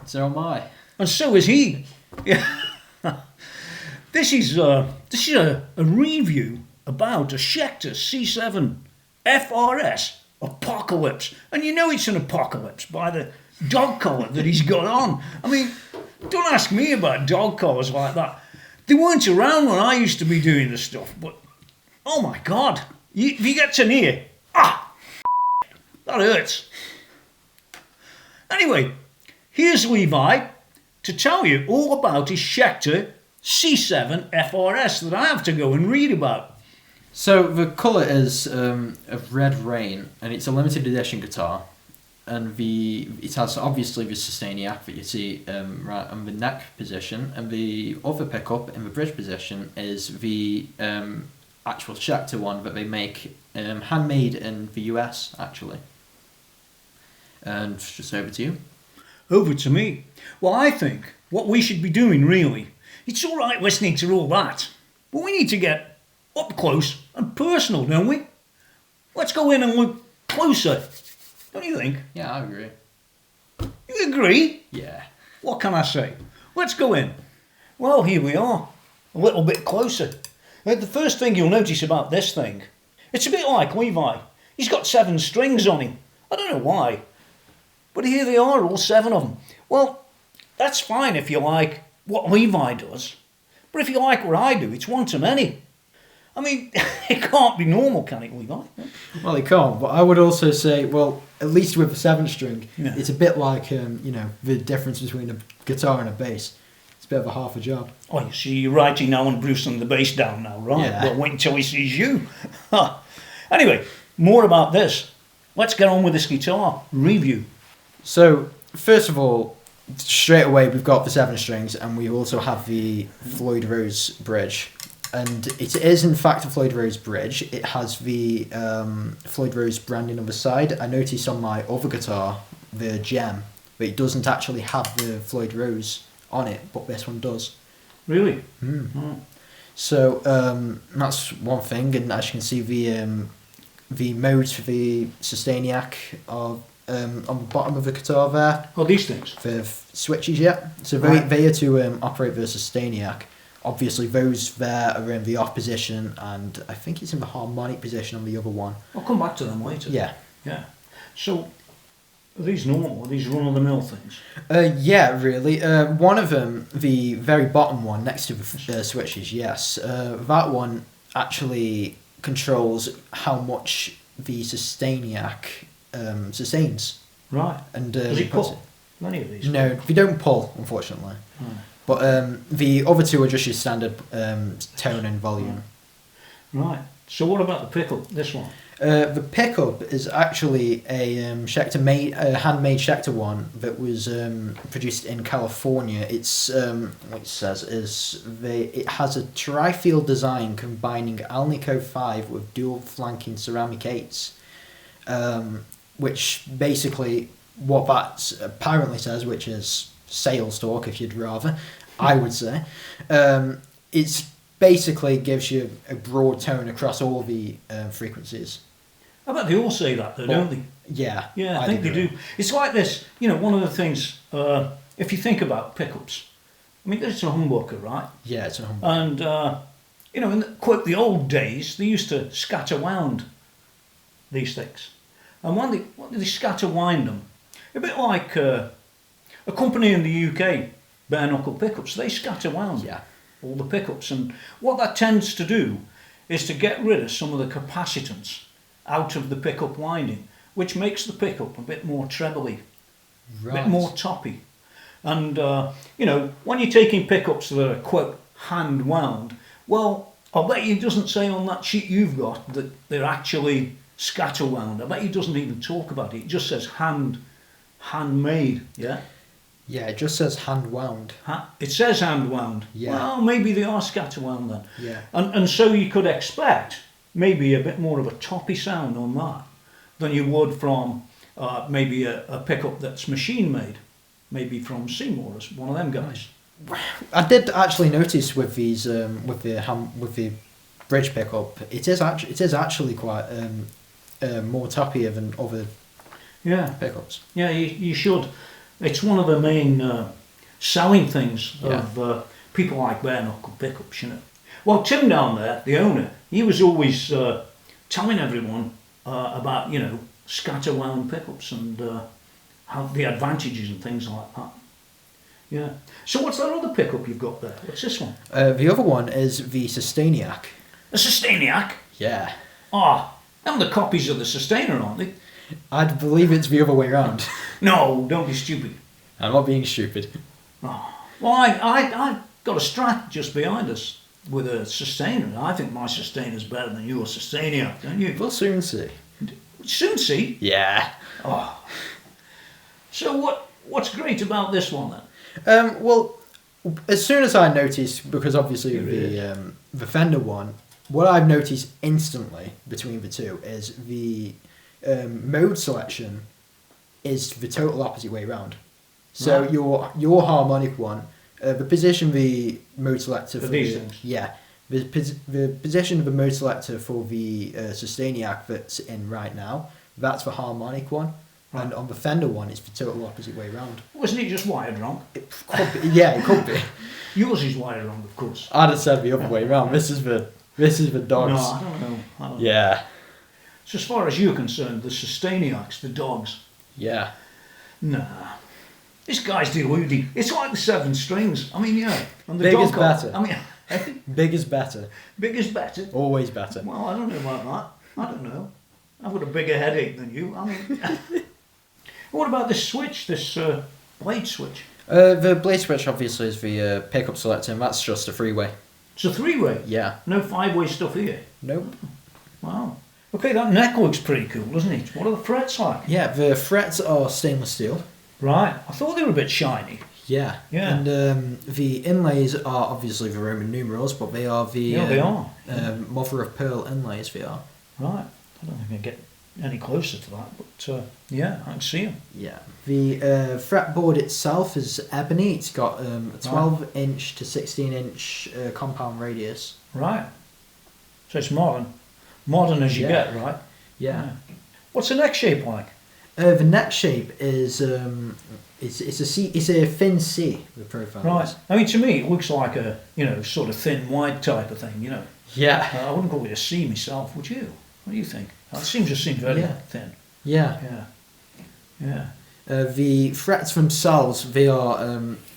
So am I. And so is he. Yeah. This is a review about a Schecter C7 FRS apocalypse. And you know it's an apocalypse by the dog collar that he's got on. I mean, don't ask me about dog collars like that. They weren't around when I used to be doing the stuff, but oh my God, if you get to near, that hurts. Anyway, here's Levi to tell you all about his Schecter C7 FRS that I have to go and read about. So the colour is a red rain, and it's a limited edition guitar. And it has obviously the Sustainiac that you see right on the neck position, and the other pickup in the bridge position is the actual Schecter one that they make handmade in the US actually. And just over to you. Over to me. Well, I think what we should be doing really, it's all right listening to all that, but we need to get up close and personal, don't we? Let's go in and look closer. Don't you think? Yeah, I agree. You agree? Yeah. What can I say? Let's go in. Well, here we are, a little bit closer. The first thing you'll notice about this thing, it's a bit like Levi. He's got 7 strings on him. I don't know why, but here they are, all 7 of them. Well, that's fine if you like what Levi does, but if you like what I do, it's one too many. I mean, it can't be normal, can it, Levi? Well, it can't, but I would also say, well, at least with a 7-string, Yeah. it's a bit like, the difference between a guitar and a bass. It's a bit of a half a job. Oh, you see, you're writing now and Bruce the bass down now, right? Yeah. Well, wait until he sees you. Anyway, more about this. Let's get on with this guitar review. So, first of all, straight away we've got the 7 strings, and we also have the Floyd Rose bridge. And it is in fact a Floyd Rose bridge. It has the Floyd Rose branding on the side. I noticed on my other guitar, the Gem, but it doesn't actually have the Floyd Rose on it, but this one does. Really? Mm. So that's one thing, and as you can see, the modes for the Sustainiac are on the bottom of the guitar there. Oh, these things? The switches, yeah. So they are to operate the Sustainiac. Obviously, those there are in the off position, and I think it's in the harmonic position on the other one. I'll come back to them later. Yeah. Yeah. So, are these normal? Are these run-of-the-mill things? Yeah, really. One of them, the very bottom one next to the switches, yes. That one actually controls how much the Sustainiac sustains. Right. And Does it pull? Many of these? No, they don't pull, unfortunately. But the other two are just your standard tone and volume. Right. So what about the pickup, this one? The pickup is actually a handmade Schecter one that was produced in California. It's what it says is it has a tri-field design combining Alnico 5 with dual flanking ceramic 8s, which basically what that apparently says, which is sales talk if you'd rather, I would say. It's basically gives you a broad tone across all the frequencies. I bet they all say that though, don't they? Yeah. Yeah, I think they do. It's like this, one of the things, if you think about pickups, I mean, it's a humbucker, right? Yeah, it's a humbucker. And, in the old days, they used to scatter wound these things. And when they scatter wind them, a bit like a company in the UK, bare knuckle pickups, they scatter wound all the pickups. And what that tends to do is to get rid of some of the capacitance out of the pickup winding, which makes the pickup a bit more trebly, a bit more toppy. And, when you're taking pickups that are, quote, hand wound, well, I bet you it doesn't say on that sheet you've got that they're actually scatter wound. I bet you it doesn't even talk about it. It just says handmade, yeah? Yeah, it just says hand wound. It says hand wound. Yeah. Well, maybe they are scatter wound then. Yeah. And so you could expect maybe a bit more of a toppy sound on that than you would from maybe a pickup that's machine made, maybe from Seymour or one of them guys. I did actually notice with these with the bridge pickup, it is actually quite more toppier than other pickups. Yeah, you should. It's one of the main selling things Yeah. of people like bare knuckle pickups, you know. Well, Tim down there, the owner, he was always telling everyone about, you know, scatter wound pickups and how the advantages and things like that. Yeah. So what's that other pickup you've got there? What's this one? The other one is the Sustainiac. A Sustainiac? Yeah. Ah, them the copies of the Sustainer, aren't they? I'd believe it's the other way around. No, don't be stupid. I'm not being stupid. Oh. Well, I got a Strat just behind us with a Sustainer. I think my Sustainer's better than your Sustainiac, don't you? We'll soon see. Soon see. Yeah. Oh. So what's great about this one then? Well, as soon as I noticed, because obviously the Fender one, what I've noticed instantly between the two is the mode selection is the total opposite way around. So Right. your harmonic one, the position the mode selector For these things? Yeah, the position of the mode selector for the Sustainiac that's in right now, that's the harmonic one. Right. And on the Fender one, it's the total opposite way around. Wasn't it just wired wrong? It could be, yeah, it could be. Yours is wired wrong, of course. I'd have said the other way around. This is the dogs. No, I don't know. Yeah, So as far as you're concerned, the Sustainiacs, the dogs, yeah, nah. This guy's deluded. It's like the 7 strings. I mean, yeah. And the Big dog is better. I mean, big is better. big is better. Always better. Well, I don't know about that. I don't know. I've got a bigger headache than you. I mean, what about this switch, this blade switch? The blade switch obviously is the pickup selector, and that's just a 3-way. It's a 3-way. Yeah. No 5-way stuff here. Nope. Wow. Okay, that neck looks pretty cool, doesn't it? What are the frets like? Yeah, the frets are stainless steel. Right. I thought they were a bit shiny. Yeah. Yeah. And the inlays are obviously the Roman numerals, but they are the Yeah, they are. mother of pearl inlays. They are. Right. I don't think I can get any closer to that, but yeah, I can see them. Yeah. The fretboard itself is ebony. It's got a 12-inch to 16-inch compound radius. Right. So it's modern. Modern as you Yeah. get, right? Yeah. What's the neck shape like? The neck shape is it's a thin C. The profile. Right. is. I mean, to me, it looks like a, you know, sort of thin white type of thing, you know. Yeah. I wouldn't call it a C myself, would you? What do you think? It just seems very Yeah. thin. Yeah. Yeah. Yeah. The frets themselves, they are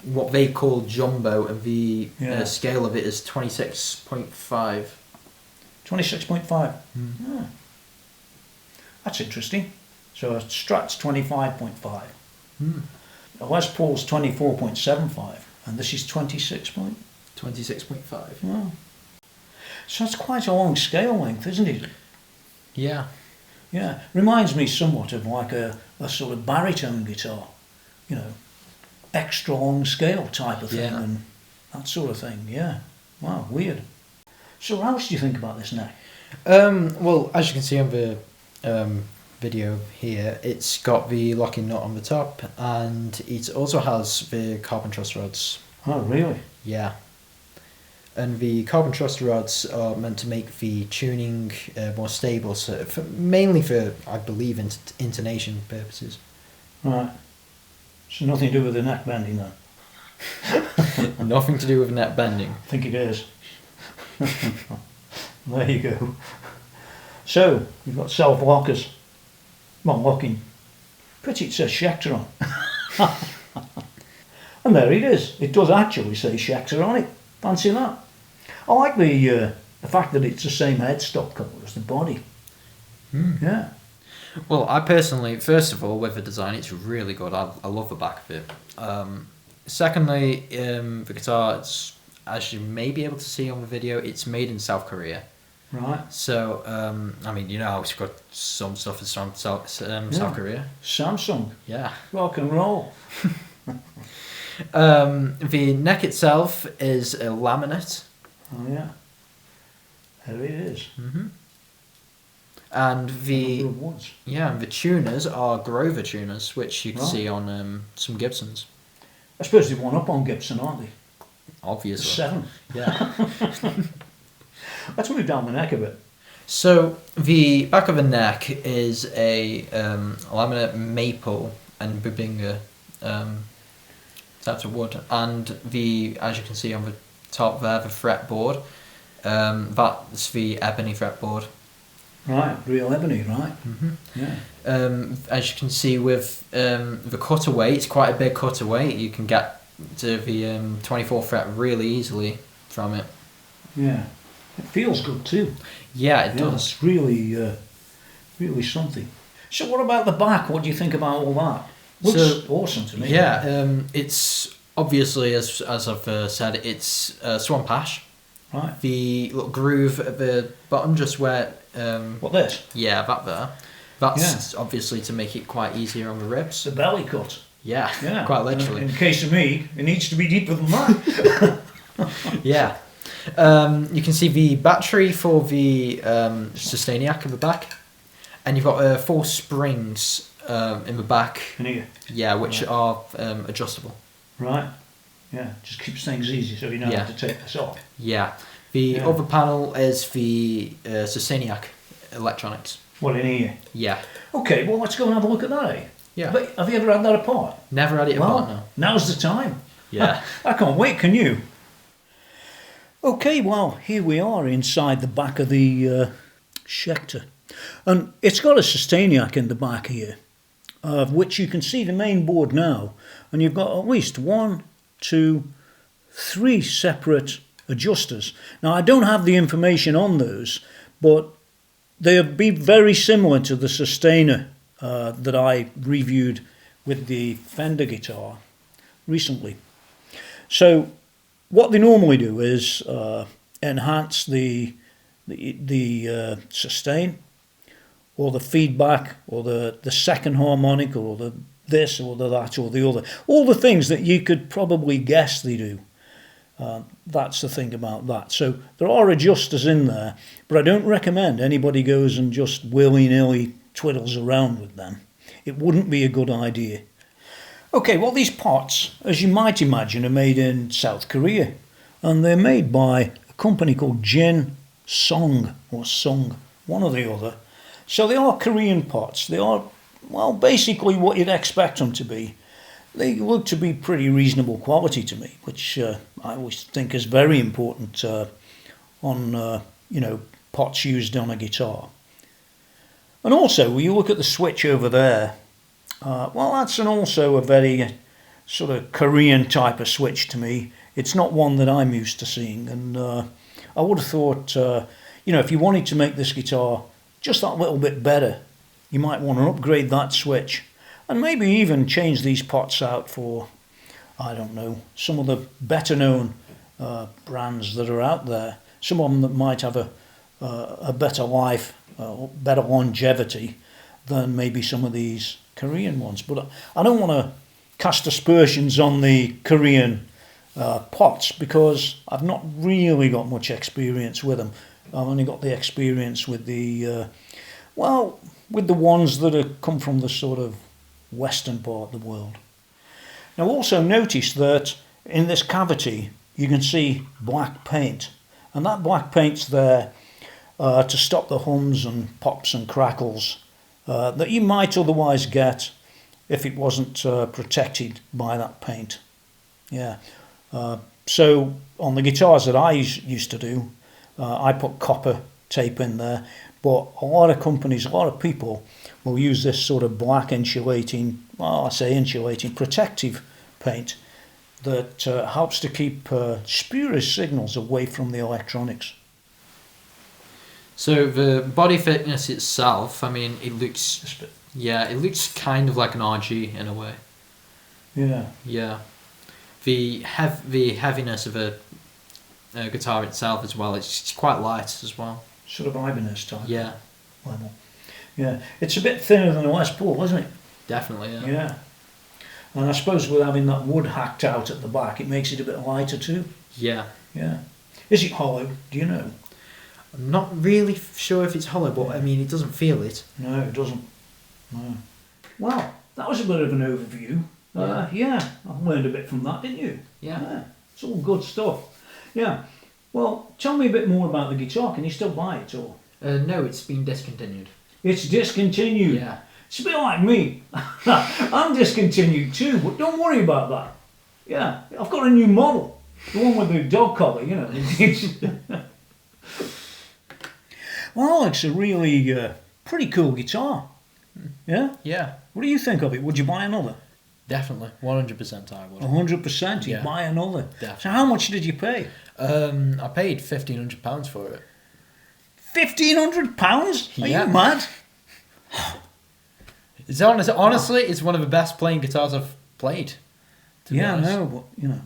what they call jumbo, and the Yeah. scale of it is 26.5. 26.5. Yeah. That's interesting. So a Strat's 25.5. A Les Paul's 24.75, and this is 26. 26.5. Wow. So that's quite a long scale length, isn't it? Yeah. Yeah. Reminds me somewhat of like a sort of baritone guitar, you know, extra long scale type of thing, Yeah. and that sort of thing. Yeah. Wow, weird. So how else do you think about this neck? Well, as you can see on the video here, it's got the locking nut on the top, and it also has the carbon truss rods. Oh, really? Yeah. And the carbon truss rods are meant to make the tuning more stable, so mainly for, I believe, intonation purposes. Right. So nothing to do with the neck bending then? Nothing to do with net bending. I think it is. There you go. So, you've got self-lockers. Well, locking. Pretty, it says Schecter on. And there it is. It does actually say Schecter on it. Fancy that. I like the fact that it's the same headstock colour as the body. Yeah. Well, I personally, first of all, with the design, it's really good. I love the back of it. Secondly, the guitar, it's, as you may be able to see on the video, it's made in South Korea. Right. So, I mean, you know how it's got some stuff that's from South Korea. Samsung. Yeah. Rock and roll. The neck itself is a laminate. Oh, yeah. There it is. And the Number of woods. and the tuners are Grover tuners, which you can Right. see on some Gibsons. I suppose they've one up on Gibson, aren't they? Obviously. 7. Yeah. Let's move down the neck a bit. So the back of the neck is a laminate maple and Bubinga types of wood, and as you can see on the top there, the fretboard. That's the ebony fretboard. Right, real ebony, right? Yeah. As you can see with the cutaway, it's quite a big cutaway. You can get to the 24th fret really easily from it. Yeah, it feels good too. Yeah, it does. It's really something. So what about the back? What do you think about all that? Looks awesome to me. Yeah, it's obviously, as I've said, it's swamp ash. Right. The little groove at the bottom, just where... what, this? Yeah, that there. That's obviously to make it quite easier on the ribs. The belly cut. Yeah, quite literally. In the case of me, it needs to be deeper than that. Yeah. You can see the battery for the Sustainiac at the back, and you've got 4 springs in the back. In here? Yeah, which are adjustable. Right. Yeah, just keeps things easy so you don't have to take this off. Yeah. The other panel is the Sustainiac electronics. What, in here? Yeah. Okay, well, let's go and have a look at that, eh? Yeah. But have you ever had that apart? Never had it apart, no. Now's the time. Yeah. I can't wait, can you? Okay, well, here we are inside the back of the Schecter. And it's got a Sustainiac in the back here, of which you can see the main board now. And you've got at least 1, 2, 3 separate adjusters. Now, I don't have the information on those, but they'll be very similar to the Sustainer that I reviewed with the Fender guitar recently. So what they normally do is enhance the sustain, or the feedback, or the second harmonic, or the this or the that or the other. All the things that you could probably guess they do. That's the thing about that. So there are adjusters in there, but I don't recommend anybody goes and just willy-nilly twiddles around with them. It wouldn't be a good idea. Okay, well, these pots, as you might imagine, are made in South Korea, and they're made by a company called Jin Song, or Sung, one or the other. So they are Korean pots. They are, well, basically what you'd expect them to be. They look to be pretty reasonable quality to me, which I always think is very important on pots used on a guitar. And also, when you look at the switch over there, well, that's also a very sort of Korean type of switch to me. It's not one that I'm used to seeing, and I would have thought, if you wanted to make this guitar just that little bit better, you might want to upgrade that switch, and maybe even change these pots out for, I don't know, some of the better known brands that are out there. Some of them that might have a better life, better longevity than maybe some of these Korean ones. But I don't want to cast aspersions on the Korean pots, because I've not really got much experience with them. I've only got the experience with the with the ones that have come from the sort of western part of the world. Now, also notice that in this cavity you can see black paint, and that black paint's there to stop the hums and pops and crackles that you might otherwise get if it wasn't protected by that paint. Yeah. So on the guitars that I used to do, I put copper tape in there, but a lot of companies, a lot of people will use this sort of black insulating, protective paint that helps to keep spurious signals away from the electronics. So the body thickness itself, I mean, it looks kind of like an RG in a way. Yeah. Yeah. The heaviness of a guitar itself as well, it's quite light as well. Sort of Ibanez type. Yeah. Level. Yeah. It's a bit thinner than a Les Paul, isn't it? Definitely, yeah. Yeah. And I suppose with having that wood hacked out at the back, it makes it a bit lighter too. Yeah. Yeah. Is it hollow? Do you know? I'm not really sure if it's hollow, but I mean, it doesn't feel it. No, it doesn't. No. Well, that was a bit of an overview. Yeah, I've learned a bit from that, didn't you? Yeah. It's all good stuff. Yeah. Well, tell me a bit more about the guitar. Can you still buy it or? No, it's been discontinued. It's discontinued. Yeah. It's a bit like me. I'm discontinued too, but don't worry about that. Yeah, I've got a new model. The one with the dog collar, you know. Well, it's a really pretty cool guitar. Yeah? Yeah, What do you think of it? Would you buy another? definitely. 100% I would. 100%, you'd Yeah. buy another. Definitely. So how much did you pay? I paid £1,500 for it. £1,500? Are Yeah. you mad? It's honestly, it's one of the best playing guitars I've played. To be Yeah, I honest. know, but you know.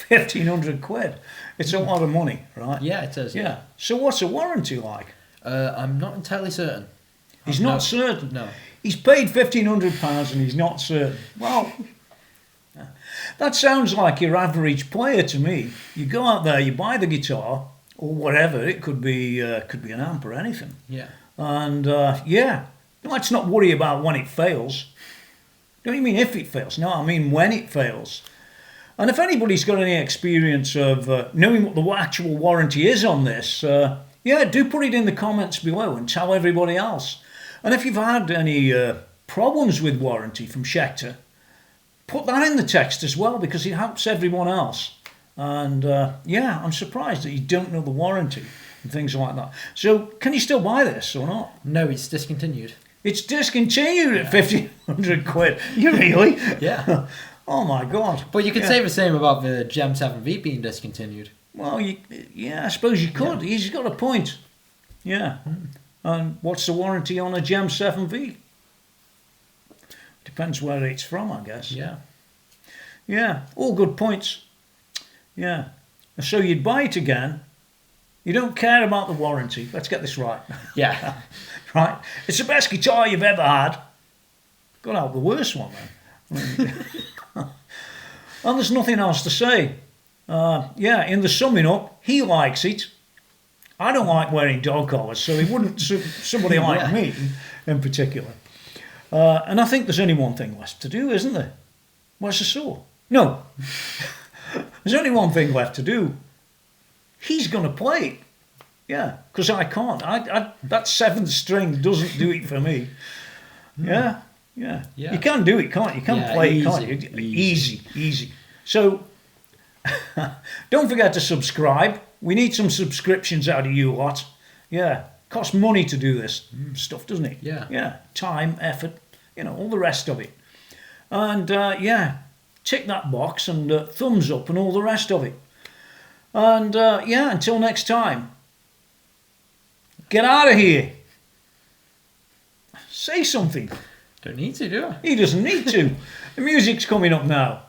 1,500 quid. It's a lot of money, right? Yeah, it is. Yeah. So what's a warranty like? I'm not entirely certain. He's I've not no- certain. No. He's paid £1,500 and he's not certain. Well, that sounds like your average player to me. You go out there, you buy the guitar or whatever. It could be an amp or anything. Yeah. And yeah, let's not worry about when it fails. Don't you mean if it fails? No, I mean when it fails. And if anybody's got any experience of knowing what the actual warranty is on this, yeah, do put it in the comments below and tell everybody else. And if you've had any problems with warranty from Schecter, put that in the text as well because it helps everyone else. And yeah, I'm surprised that you don't know the warranty and things like that. So can you still buy this or not? No, it's discontinued. It's discontinued at 1,500 quid. You really? Yeah. Oh my God. But you could Yeah. say the same about the Gem 7V being discontinued. Well, yeah, I suppose you could. Yeah. He's got a point. Yeah. And what's the warranty on a Gem 7V? Depends where it's from, I guess. Yeah. Yeah, all good points. Yeah. So you'd buy it again. You don't care about the warranty. Let's get this right. Yeah. Right? It's the best guitar you've ever had. Got out the worst one, then. And there's nothing else to say. Yeah, in the summing up, he likes it. I don't like wearing dog collars, so he wouldn't suit somebody like Yeah. me in particular. And I think there's only one thing left to do, isn't there? Where's the saw? No. There's only one thing left to do. He's going to play it. Yeah, because I can't. That seventh string doesn't do it for me. Yeah. Yeah. Yeah. You can do it, can't you? You can Yeah, play it, can't easy, you? Easy. So, don't forget to subscribe. We need some subscriptions out of you lot. Yeah. Costs money to do this stuff, doesn't it? Yeah. Yeah. Time, effort, all the rest of it. And, yeah, tick that box and thumbs up and all the rest of it. And, yeah, until next time. Get out of here. Say something. Don't need to, do I? He doesn't need to. The music's coming up now.